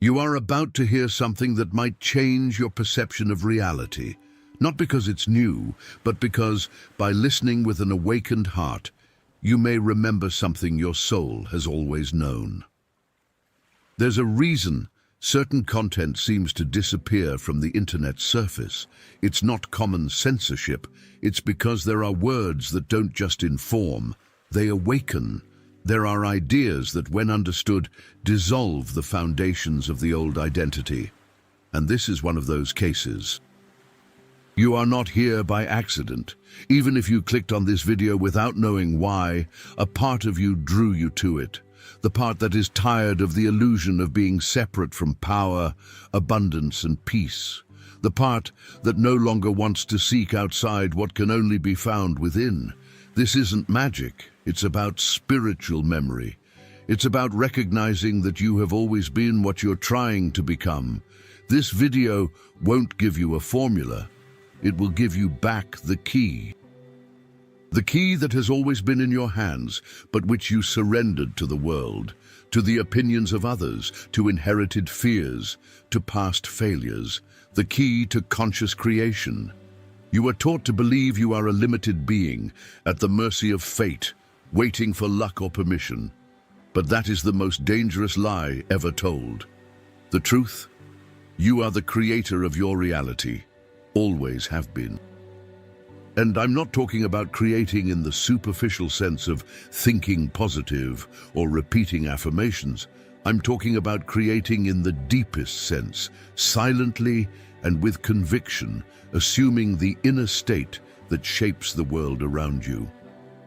You are about to hear something that might change your perception of reality, not because it's new, but because, by listening with an awakened heart, you may remember something your soul has always known. There's a reason certain content seems to disappear from the internet's surface. It's not common censorship, it's because there are words that don't just inform, they awaken. There are ideas that, when understood, dissolve the foundations of the old identity. And this is one of those cases. You are not here by accident. Even if you clicked on this video without knowing why, a part of you drew you to it. The part that is tired of the illusion of being separate from power, abundance, and peace. The part that no longer wants to seek outside what can only be found within. This isn't magic, it's about spiritual memory. It's about recognizing that you have always been what you're trying to become. This video won't give you a formula, it will give you back the key. The key that has always been in your hands, but which you surrendered to the world, to the opinions of others, to inherited fears, to past failures. The key to conscious creation. You are taught to believe you are a limited being, at the mercy of fate, waiting for luck or permission. But that is the most dangerous lie ever told. The truth? You are the creator of your reality, always have been. And I'm not talking about creating in the superficial sense of thinking positive or repeating affirmations. I'm talking about creating in the deepest sense, silently and with conviction, assuming the inner state that shapes the world around you.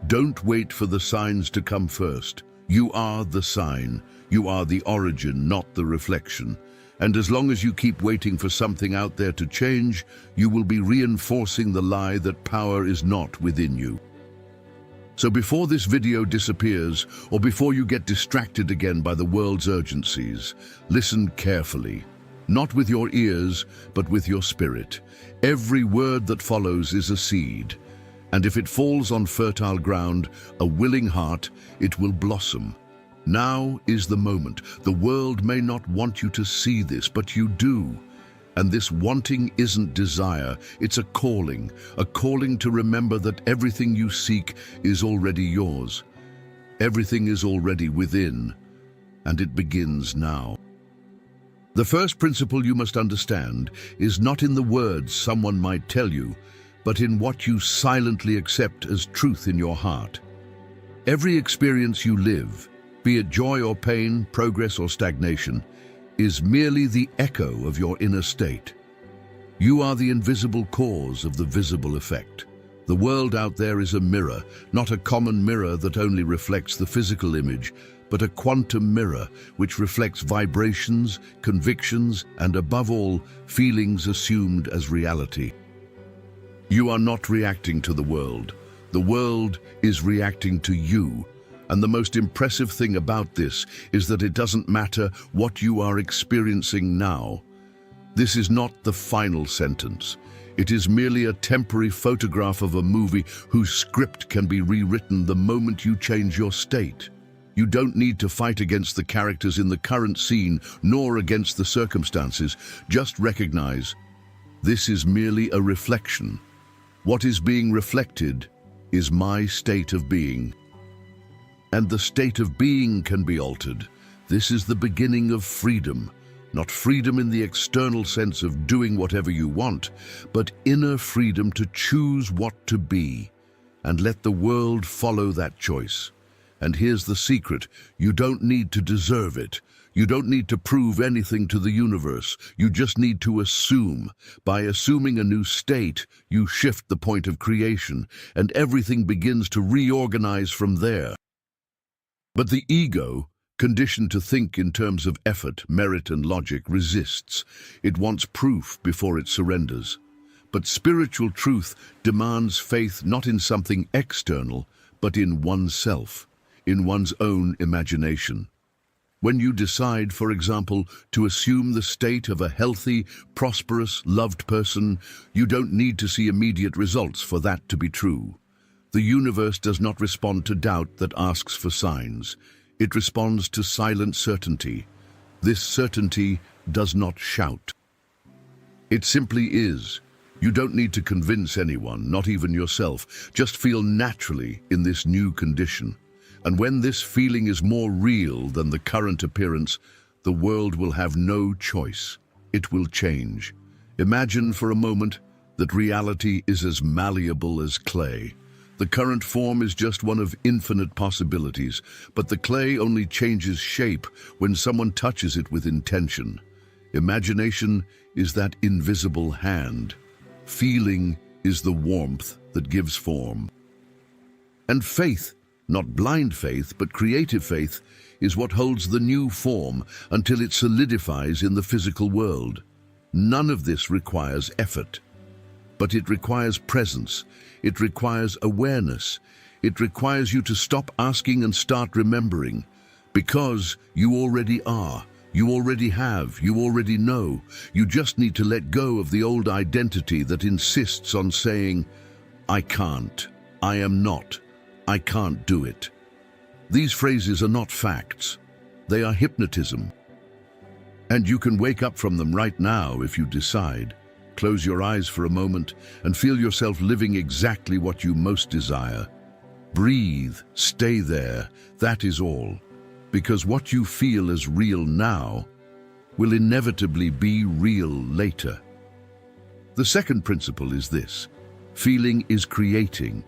Don't wait for the signs to come first. You are the sign. You are the origin, not the reflection. And as long as you keep waiting for something out there to change, you will be reinforcing the lie that power is not within you. So before this video disappears, or before you get distracted again by the world's urgencies, listen carefully. Not with your ears, but with your spirit. Every word that follows is a seed, and if it falls on fertile ground, a willing heart, it will blossom. Now is the moment. The world may not want you to see this, but you do. And this wanting isn't desire, it's a calling to remember that everything you seek is already yours. Everything is already within, and it begins now. The first principle you must understand is not in the words someone might tell you, but in what you silently accept as truth in your heart. Every experience you live, be it joy or pain, progress or stagnation, is merely the echo of your inner state. You are the invisible cause of the visible effect. The world out there is a mirror, not a common mirror that only reflects the physical image, but a quantum mirror which reflects vibrations, convictions, and above all, feelings assumed as reality. You are not reacting to the world. The world is reacting to you. And the most impressive thing about this is that it doesn't matter what you are experiencing now. This is not the final sentence. It is merely a temporary photograph of a movie whose script can be rewritten the moment you change your state. You don't need to fight against the characters in the current scene, nor against the circumstances. Just recognize, this is merely a reflection. What is being reflected is my state of being. And the state of being can be altered. This is the beginning of freedom. Not freedom in the external sense of doing whatever you want, but inner freedom to choose what to be, and let the world follow that choice. And here's the secret, you don't need to deserve it. You don't need to prove anything to the universe. You just need to assume. By assuming a new state, you shift the point of creation, and everything begins to reorganize from there. But the ego, conditioned to think in terms of effort, merit, and logic, resists. It wants proof before it surrenders. But spiritual truth demands faith not in something external, but in oneself, in one's own imagination. When you decide, for example, to assume the state of a healthy, prosperous, loved person, you don't need to see immediate results for that to be true. The universe does not respond to doubt that asks for signs. It responds to silent certainty. This certainty does not shout. It simply is. You don't need to convince anyone, not even yourself. Just feel naturally in this new condition. And when this feeling is more real than the current appearance, the world will have no choice. It will change. Imagine for a moment that reality is as malleable as clay. The current form is just one of infinite possibilities, but the clay only changes shape when someone touches it with intention. Imagination is that invisible hand. Feeling is the warmth that gives form. And faith, not blind faith, but creative faith, is what holds the new form until it solidifies in the physical world. None of this requires effort. But it requires presence, it requires awareness, it requires you to stop asking and start remembering. Because you already are, you already have, you already know. You just need to let go of the old identity that insists on saying, I can't, I am not, I can't do it. These phrases are not facts, they are hypnotism. And you can wake up from them right now if you decide. Close your eyes for a moment and feel yourself living exactly what you most desire. Breathe, stay there, that is all. Because what you feel as real now will inevitably be real later. The second principle is this: feeling is creating.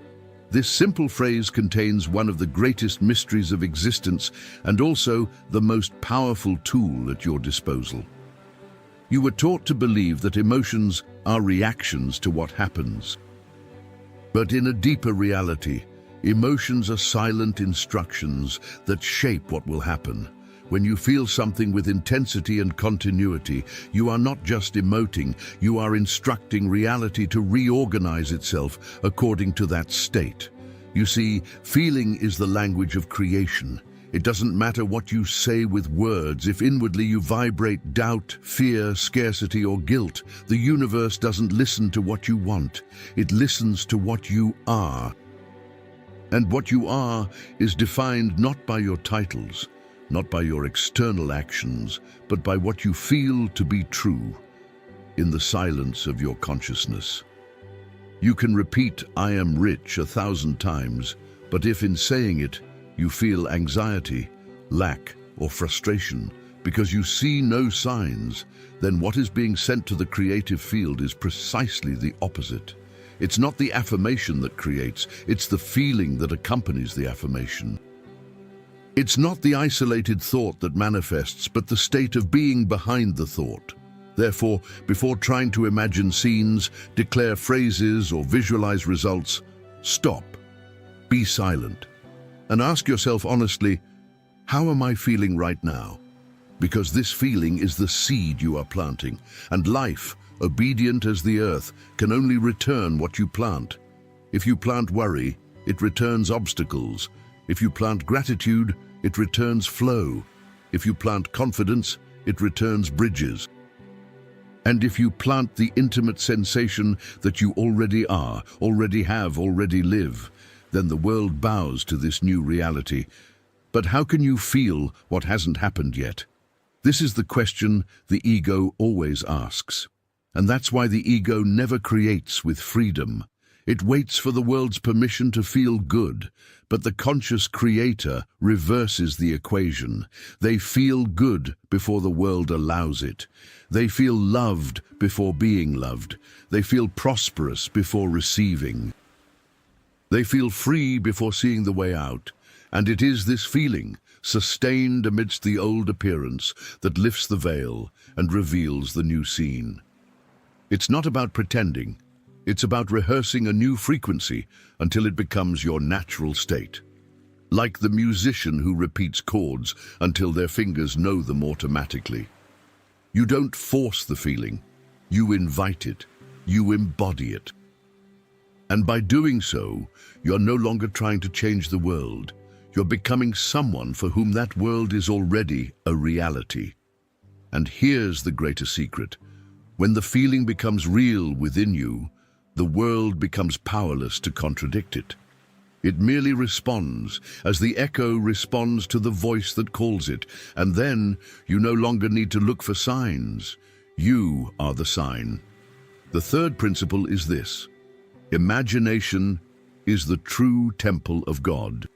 This simple phrase contains one of the greatest mysteries of existence and also the most powerful tool at your disposal. You were taught to believe that emotions are reactions to what happens. But in a deeper reality, emotions are silent instructions that shape what will happen. When you feel something with intensity and continuity, you are not just emoting, you are instructing reality to reorganize itself according to that state. You see, feeling is the language of creation. It doesn't matter what you say with words. If inwardly you vibrate doubt, fear, scarcity, or guilt, the universe doesn't listen to what you want. It listens to what you are. And what you are is defined not by your titles, not by your external actions, but by what you feel to be true in the silence of your consciousness. You can repeat, I am rich 1,000 times, but if in saying it, you feel anxiety, lack, or frustration because you see no signs, then what is being sent to the creative field is precisely the opposite. It's not the affirmation that creates, it's the feeling that accompanies the affirmation. It's not the isolated thought that manifests, but the state of being behind the thought. Therefore, before trying to imagine scenes, declare phrases, or visualize results, stop, be silent, and ask yourself honestly, how am I feeling right now? Because this feeling is the seed you are planting, and life, obedient as the earth, can only return what you plant. If you plant worry, it returns obstacles. If you plant gratitude, it returns flow. If you plant confidence, it returns bridges. And if you plant the intimate sensation that you already are, already have, already live, then the world bows to this new reality. But how can you feel what hasn't happened yet? This is the question the ego always asks. And that's why the ego never creates with freedom. It waits for the world's permission to feel good, but the conscious creator reverses the equation. They feel good before the world allows it. They feel loved before being loved. They feel prosperous before receiving. They feel free before seeing the way out. And it is this feeling, sustained amidst the old appearance, that lifts the veil and reveals the new scene. It's not about pretending. It's about rehearsing a new frequency until it becomes your natural state. Like the musician who repeats chords until their fingers know them automatically. You don't force the feeling, you invite it, you embody it. And by doing so, you're no longer trying to change the world. You're becoming someone for whom that world is already a reality. And here's the greater secret. When the feeling becomes real within you, the world becomes powerless to contradict it. It merely responds, as the echo responds to the voice that calls it, and then you no longer need to look for signs. You are the sign. The third principle is this: imagination is the true temple of God.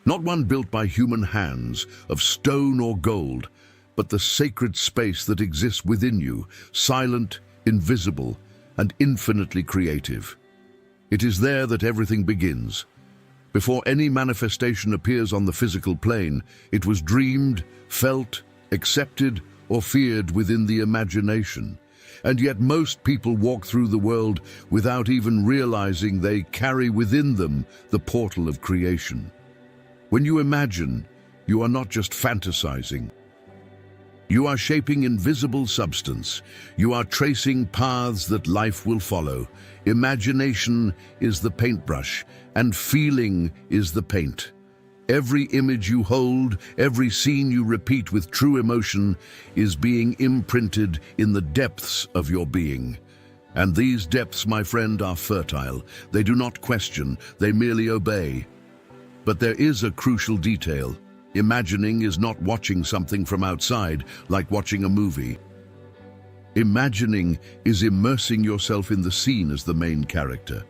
Not one built by human hands, of stone or gold, but the sacred space that exists within you, silent, invisible, and infinitely creative. It is there that everything begins. Before any manifestation appears on the physical plane, it was dreamed, felt, accepted, or feared within the imagination. And yet most people walk through the world without even realizing they carry within them the portal of creation. When you imagine, you are not just fantasizing. You are shaping invisible substance. You are tracing paths that life will follow. Imagination is the paintbrush, and feeling is the paint. Every image you hold, every scene you repeat with true emotion is being imprinted in the depths of your being. And these depths, my friend, are fertile. They do not question, they merely obey. But there is a crucial detail. Imagining is not watching something from outside, like watching a movie. Imagining is immersing yourself in the scene as the main character.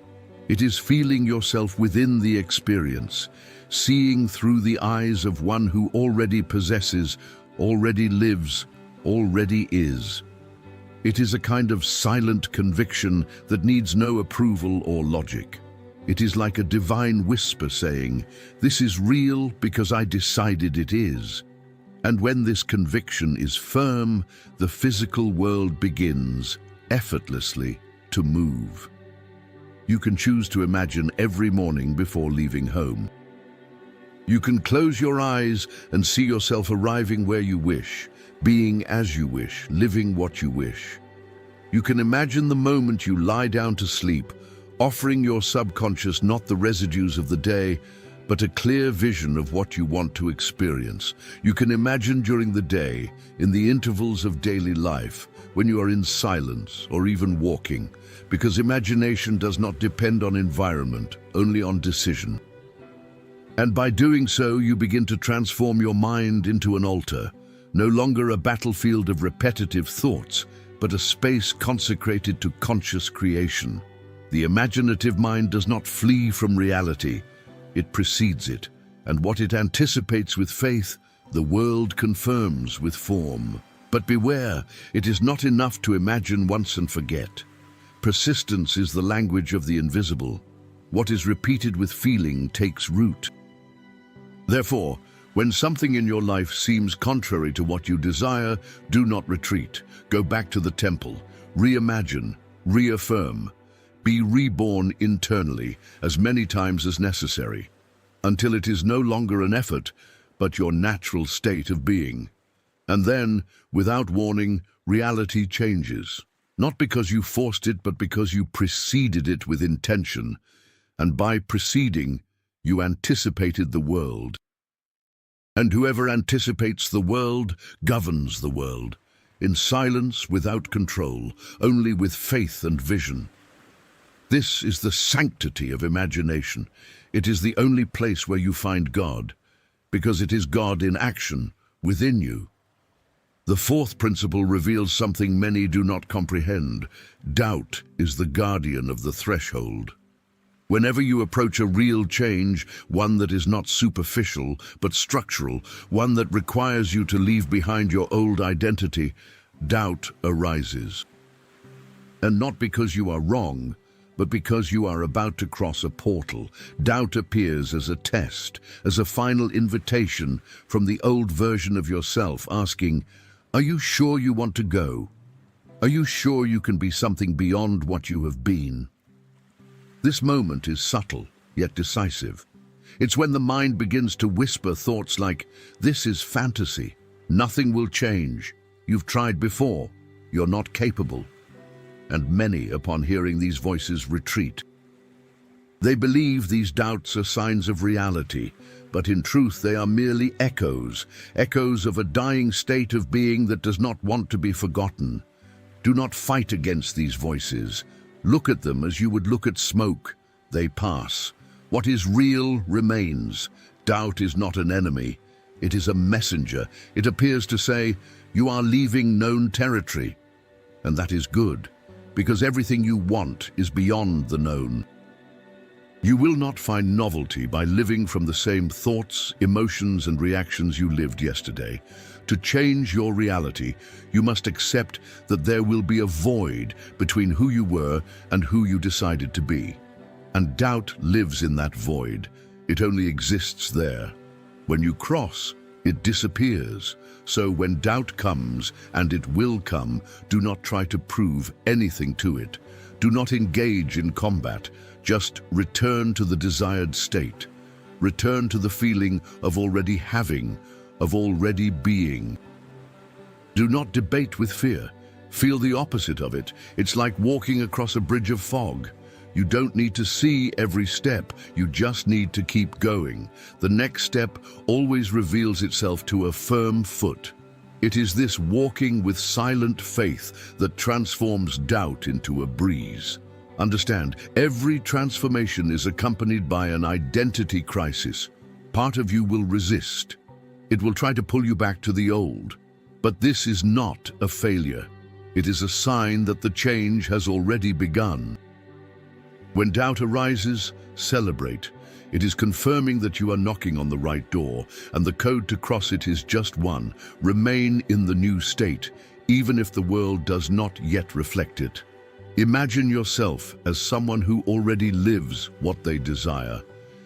It is feeling yourself within the experience, seeing through the eyes of one who already possesses, already lives, already is. It is a kind of silent conviction that needs no approval or logic. It is like a divine whisper saying, "This is real because I decided it is." And when this conviction is firm, the physical world begins, effortlessly, to move. You can choose to imagine every morning before leaving home. You can close your eyes and see yourself arriving where you wish, being as you wish, living what you wish. You can imagine the moment you lie down to sleep, offering your subconscious not the residues of the day, but a clear vision of what you want to experience. You can imagine during the day, in the intervals of daily life, when you are in silence or even walking, because imagination does not depend on environment, only on decision. And by doing so, you begin to transform your mind into an altar, no longer a battlefield of repetitive thoughts, but a space consecrated to conscious creation. The imaginative mind does not flee from reality, it precedes it, and what it anticipates with faith, the world confirms with form. But beware, it is not enough to imagine once and forget. Persistence is the language of the invisible. What is repeated with feeling takes root. Therefore, when something in your life seems contrary to what you desire, do not retreat. Go back to the temple, reimagine, reaffirm. Be reborn internally as many times as necessary, until it is no longer an effort, but your natural state of being. And then, without warning, reality changes. Not because you forced it, but because you preceded it with intention. And by preceding, you anticipated the world. And whoever anticipates the world governs the world, in silence, without control, only with faith and vision. This is the sanctity of imagination. It is the only place where you find God, because it is God in action, within you. The fourth principle reveals something many do not comprehend. Doubt is the guardian of the threshold. Whenever you approach a real change, one that is not superficial, but structural, one that requires you to leave behind your old identity, doubt arises. And not because you are wrong, but because you are about to cross a portal. Doubt appears as a test, as a final invitation from the old version of yourself, asking, "Are you sure you want to go? Are you sure you can be something beyond what you have been?" This moment is subtle, yet decisive. It's when the mind begins to whisper thoughts like, "This is fantasy. Nothing will change. You've tried before. You're not capable." And many, upon hearing these voices, retreat. They believe these doubts are signs of reality, but in truth they are merely echoes of a dying state of being that does not want to be forgotten. Do not fight against these voices. Look at them as you would look at smoke. They pass. What is real remains. Doubt is not an enemy. It is a messenger. It appears to say, you are leaving known territory. And that is good, because everything you want is beyond the known. You will not find novelty by living from the same thoughts, emotions, and reactions you lived yesterday. To change your reality, you must accept that there will be a void between who you were and who you decided to be. And doubt lives in that void. It only exists there. When you cross, it disappears. So when doubt comes, and it will come, do not try to prove anything to it. Do not engage in combat. Just return to the desired state. Return to the feeling of already having, of already being. Do not debate with fear. Feel the opposite of it. It's like walking across a bridge of fog. You don't need to see every step, you just need to keep going. The next step always reveals itself to a firm foot. It is this walking with silent faith that transforms doubt into a breeze. Understand, every transformation is accompanied by an identity crisis. Part of you will resist. It will try to pull you back to the old. But this is not a failure. It is a sign that the change has already begun. When doubt arises, celebrate. It is confirming that you are knocking on the right door, and the code to cross it is just one: remain in the new state, even if the world does not yet reflect it. Imagine yourself as someone who already lives what they desire.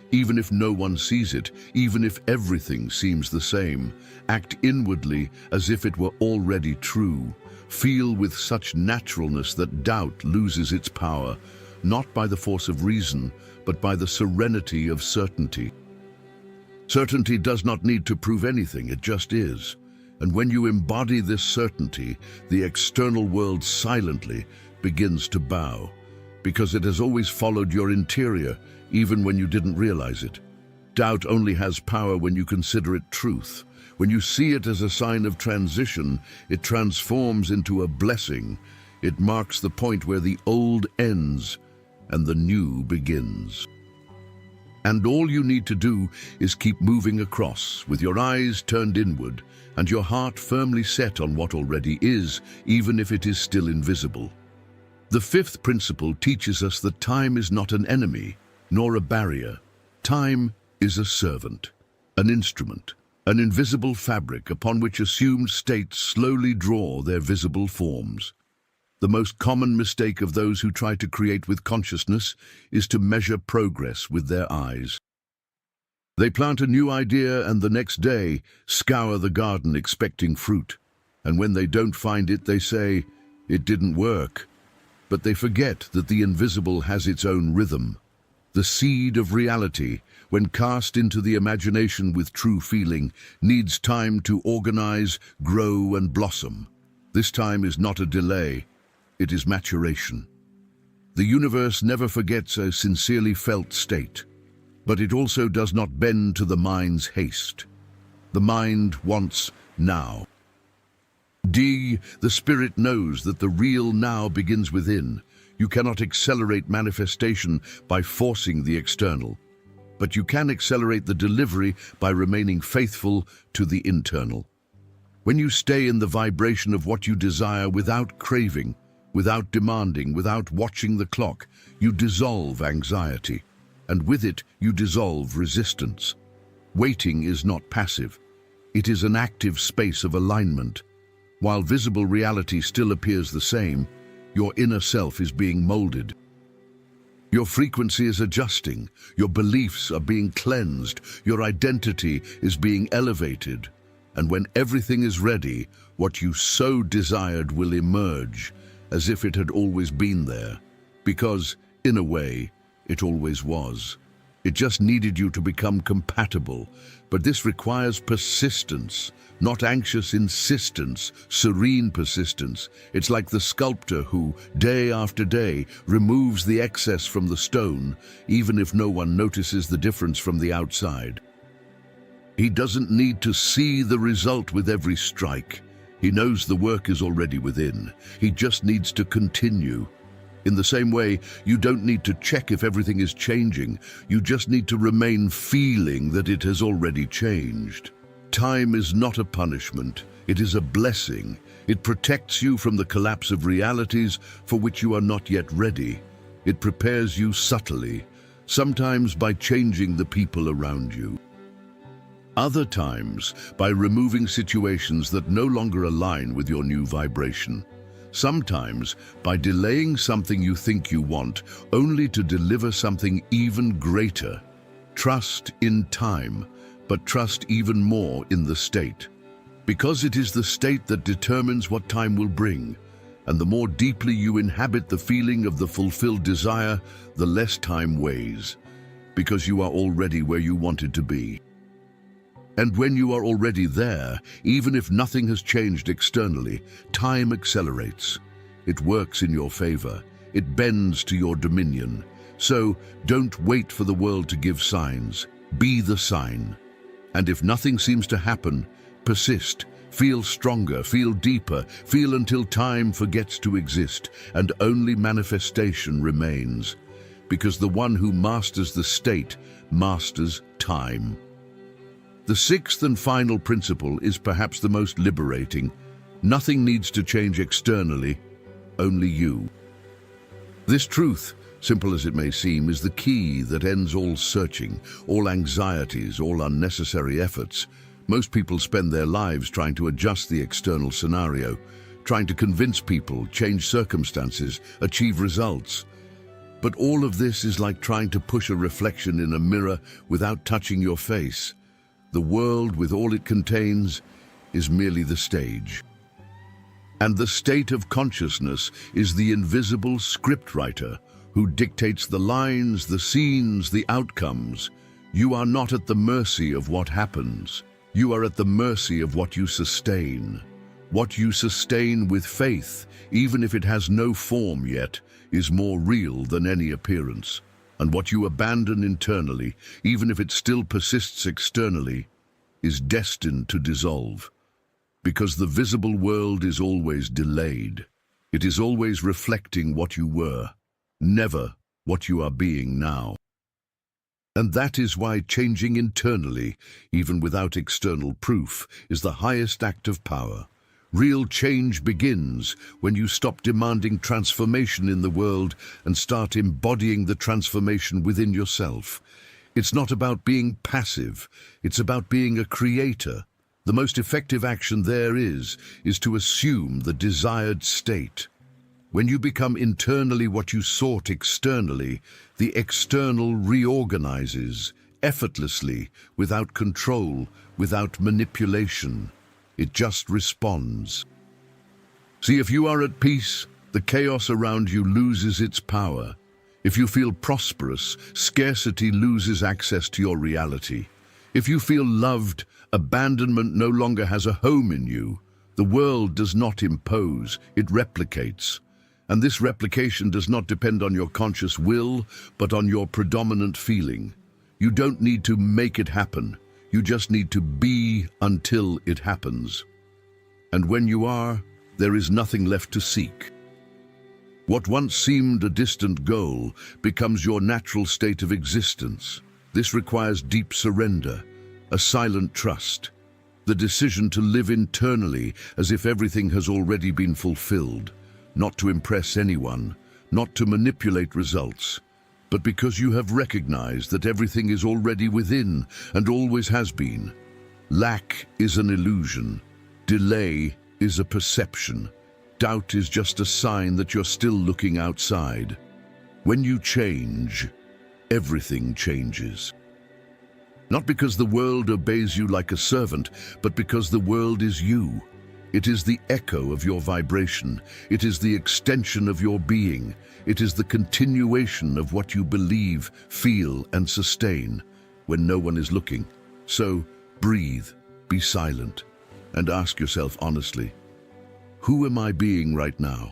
Even if no one sees it, even if everything seems the same, act inwardly as if it were already true. Feel with such naturalness that doubt loses its power, not by the force of reason, but by the serenity of certainty. Certainty does not need to prove anything, it just is. And when you embody this certainty, the external world silently begins to bow, because it has always followed your interior, even when you didn't realize it. Doubt only has power when you consider it truth. When you see it as a sign of transition, it transforms into a blessing. It marks the point where the old ends and the new begins. And all you need to do is keep moving across, with your eyes turned inward and your heart firmly set on what already is, even if it is still invisible. The fifth principle teaches us that time is not an enemy, nor a barrier. Time is a servant, an instrument, an invisible fabric upon which assumed states slowly draw their visible forms. The most common mistake of those who try to create with consciousness is to measure progress with their eyes. They plant a new idea and the next day scour the garden expecting fruit. And when they don't find it, they say, "It didn't work." But they forget that the invisible has its own rhythm. The seed of reality, when cast into the imagination with true feeling, needs time to organize, grow, and blossom. This time is not a delay. It is maturation. The universe never forgets a sincerely felt state, but it also does not bend to the mind's haste. The mind wants now. The spirit knows that the real now begins within. You cannot accelerate manifestation by forcing the external, but you can accelerate the delivery by remaining faithful to the internal. When you stay in the vibration of what you desire without craving, without demanding, without watching the clock, you dissolve anxiety, and with it you dissolve resistance. Waiting is not passive. It is an active space of alignment. While visible reality still appears the same, your inner self is being molded. Your frequency is adjusting, your beliefs are being cleansed, your identity is being elevated. And when everything is ready, what you so desired will emerge, as if it had always been there, because, in a way, it always was. It just needed you to become compatible, but this requires persistence, not anxious insistence, serene persistence. It's like the sculptor who, day after day, removes the excess from the stone, even if no one notices the difference from the outside. He doesn't need to see the result with every strike. He knows the work is already within. He just needs to continue. In the same way, you don't need to check if everything is changing. You just need to remain feeling that it has already changed. Time is not a punishment. It is a blessing. It protects you from the collapse of realities for which you are not yet ready. It prepares you subtly, sometimes by changing the people around you. Other times, by removing situations that no longer align with your new vibration. Sometimes, by delaying something you think you want, only to deliver something even greater. Trust in time, but trust even more in the state. Because it is the state that determines what time will bring, and the more deeply you inhabit the feeling of the fulfilled desire, the less time weighs, because you are already where you wanted to be. And when you are already there, even if nothing has changed externally, time accelerates. It works in your favor. It bends to your dominion. So don't wait for the world to give signs. Be the sign. And if nothing seems to happen, persist. Feel stronger, feel deeper, feel until time forgets to exist and only manifestation remains. Because the one who masters the state masters time. The sixth and final principle is perhaps the most liberating. Nothing needs to change externally, only you. This truth, simple as it may seem, is the key that ends all searching, all anxieties, all unnecessary efforts. Most people spend their lives trying to adjust the external scenario, trying to convince people, change circumstances, achieve results. But all of this is like trying to push a reflection in a mirror without touching your face. The world, with all it contains, is merely the stage. And the state of consciousness is the invisible scriptwriter who dictates the lines, the scenes, the outcomes. You are not at the mercy of what happens. You are at the mercy of what you sustain. What you sustain with faith, even if it has no form yet, is more real than any appearance. And what you abandon internally, even if it still persists externally, is destined to dissolve. Because the visible world is always delayed. It is always reflecting what you were, never what you are being now. And that is why changing internally, even without external proof, is the highest act of power. Real change begins when you stop demanding transformation in the world and start embodying the transformation within yourself. It's not about being passive, it's about being a creator. The most effective action there is to assume the desired state. When you become internally what you sought externally, the external reorganizes, effortlessly, without control, without manipulation. It just responds. See, if you are at peace, the chaos around you loses its power. If you feel prosperous, scarcity loses access to your reality. If you feel loved, abandonment no longer has a home in you. The world does not impose, it replicates. And this replication does not depend on your conscious will, but on your predominant feeling. You don't need to make it happen. You just need to be until it happens. And when you are, there is nothing left to seek. What once seemed a distant goal becomes your natural state of existence. This requires deep surrender, a silent trust, the decision to live internally as if everything has already been fulfilled, not to impress anyone, not to manipulate results, but because you have recognized that everything is already within and always has been. Lack is an illusion. Delay is a perception. Doubt is just a sign that you're still looking outside. When you change, everything changes. Not because the world obeys you like a servant, but because the world is you. It is the echo of your vibration. It is the extension of your being. It is the continuation of what you believe, feel, and sustain when no one is looking. So breathe, be silent, and ask yourself honestly, who am I being right now?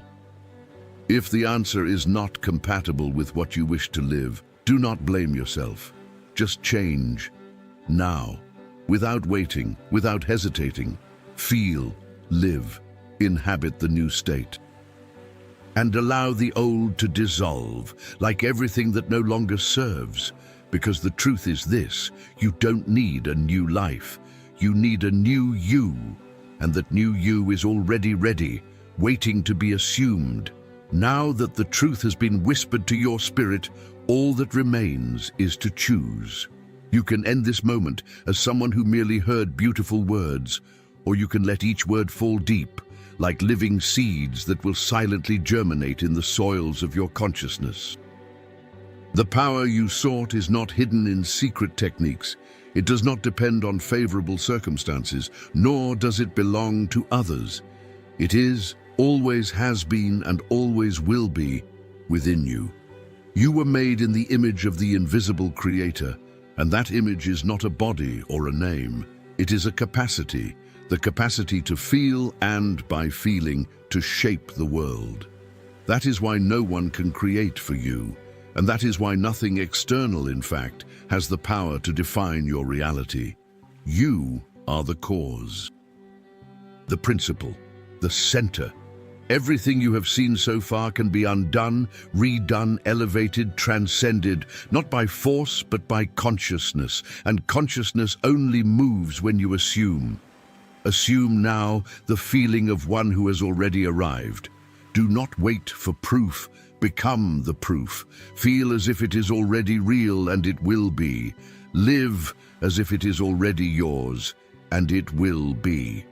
If the answer is not compatible with what you wish to live, do not blame yourself. Just change now, without waiting, without hesitating. Feel, live, inhabit the new state. and allow the old to dissolve, like everything that no longer serves. Because the truth is this: you don't need a new life. You need a new you, and that new you is already ready, waiting to be assumed. Now that the truth has been whispered to your spirit, all that remains is to choose. You can end this moment as someone who merely heard beautiful words, or you can let each word fall deep, like living seeds that will silently germinate in the soils of your consciousness. The power you sought is not hidden in secret techniques. It does not depend on favorable circumstances, nor does it belong to others. It is, always has been, and always will be within you. You were made in the image of the invisible Creator, and that image is not a body or a name. It is a capacity, the capacity to feel and, by feeling, to shape the world. That is why no one can create for you, and that is why nothing external, in fact, has the power to define your reality. You are the cause, the principle, the center. Everything you have seen so far can be undone, redone, elevated, transcended, not by force but by consciousness, and consciousness only moves when you assume. Assume now the feeling of one who has already arrived. Do not wait for proof. Become the proof. Feel as if it is already real, and it will be. Live as if it is already yours, and it will be.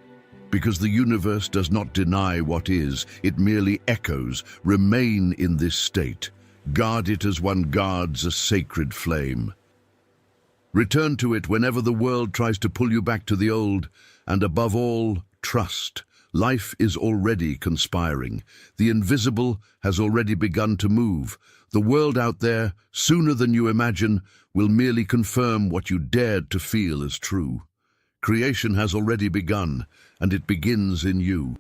Because the universe does not deny what is, it merely echoes. Remain in this state. Guard it as one guards a sacred flame. Return to it whenever the world tries to pull you back to the old, and above all, trust. Life is already conspiring. The invisible has already begun to move. The world out there, sooner than you imagine, will merely confirm what you dared to feel as true. Creation has already begun, and it begins in you.